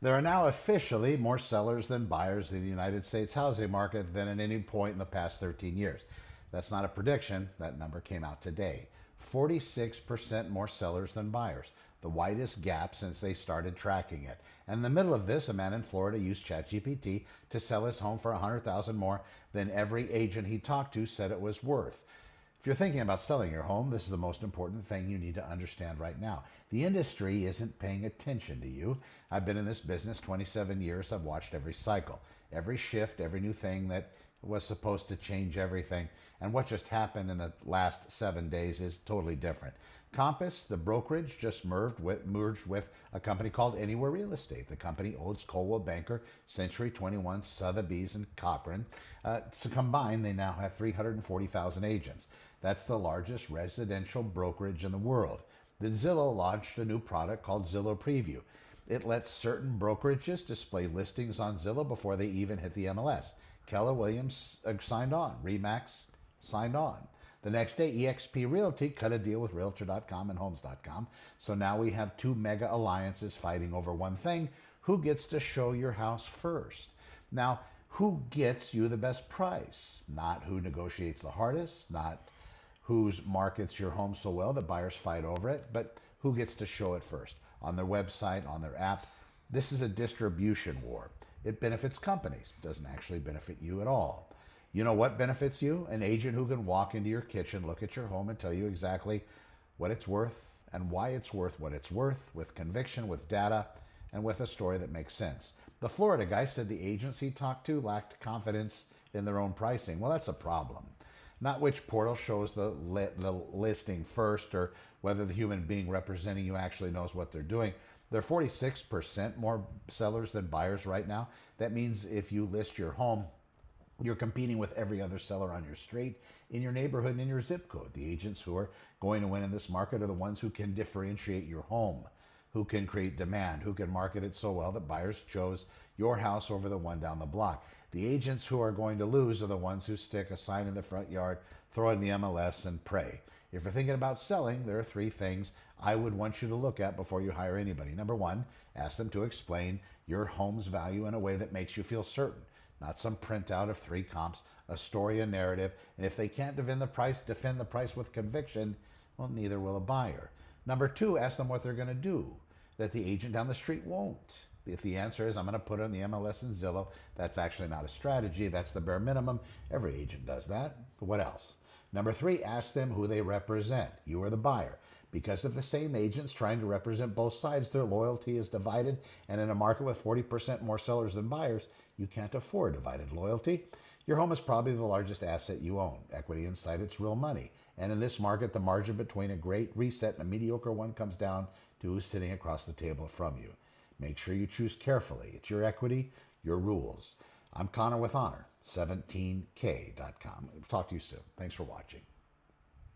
There are now officially more sellers than buyers in the United States housing market than at any point in the past 13 years. That's not a prediction, that number came out today. 46% more sellers than buyers, the widest gap since they started tracking it. And in the middle of this, a man in Florida used ChatGPT to sell his home for $100,000 more than every agent he talked to said it was worth. If you're thinking about selling your home, this is the most important thing you need to understand right now. The industry isn't paying attention to you. I've been in this business 27 years. I've watched every cycle, every shift, every new thing that was supposed to change everything. And what just happened in the last 7 days is totally different. Compass, the brokerage, just merged with a company called Anywhere Real Estate. The company owns Coldwell Banker, Century 21, Sotheby's, and Cochran. So combined, they now have 340,000 agents. That's the largest residential brokerage in the world. The Zillow launched a new product called Zillow Preview. It lets certain brokerages display listings on Zillow before they even hit the MLS. Keller Williams signed on. Remax signed on. The next day, eXp Realty cut a deal with Realtor.com and Homes.com. So now we have two mega alliances fighting over one thing: who gets to show your house first? Now, who gets you the best price? Not who negotiates the hardest, not who markets your home so well that buyers fight over it, but who gets to show it first on their website, on their app. This is a distribution war. It benefits companies, it doesn't actually benefit you at all. You know what benefits you? An agent who can walk into your kitchen, look at your home, and tell you exactly what it's worth and why it's worth what it's worth, with conviction, with data, and with a story that makes sense. The Florida guy said the agents he talked to lacked confidence in their own pricing. Well, that's a problem. Not which portal shows the listing first, or whether the human being representing you actually knows what they're doing. There are 46% more sellers than buyers right now. That means if you list your home, you're competing with every other seller on your street, in your neighborhood, and in your zip code. The agents who are going to win in this market are the ones who can differentiate your home, who can create demand, who can market it so well that buyers chose your house over the one down the block. The agents who are going to lose are the ones who stick a sign in the front yard, throw it in the MLS, and pray. If you're thinking about selling, there are three things I would want you to look at before you hire anybody. Number one, ask them to explain your home's value in a way that makes you feel certain. Not some printout of three comps, a story, a narrative. And if they can't defend the price with conviction, well, neither will a buyer. Number two, ask them what they're going to do that the agent down the street won't. If the answer is, I'm going to put it on the MLS and Zillow, that's actually not a strategy. That's the bare minimum. Every agent does that. But what else? Number three, ask them who they represent. You are the buyer. Because if the same agent's trying to represent both sides, their loyalty is divided. And in a market with 40% more sellers than buyers, you can't afford divided loyalty. Your home is probably the largest asset you own. Equity inside it's real money. And in this market, the margin between a great reset and a mediocre one comes down to who's sitting across the table from you. Make sure you choose carefully. It's your equity, your rules. I'm Connor with Honor, 17k.com. Talk to you soon. Thanks for watching.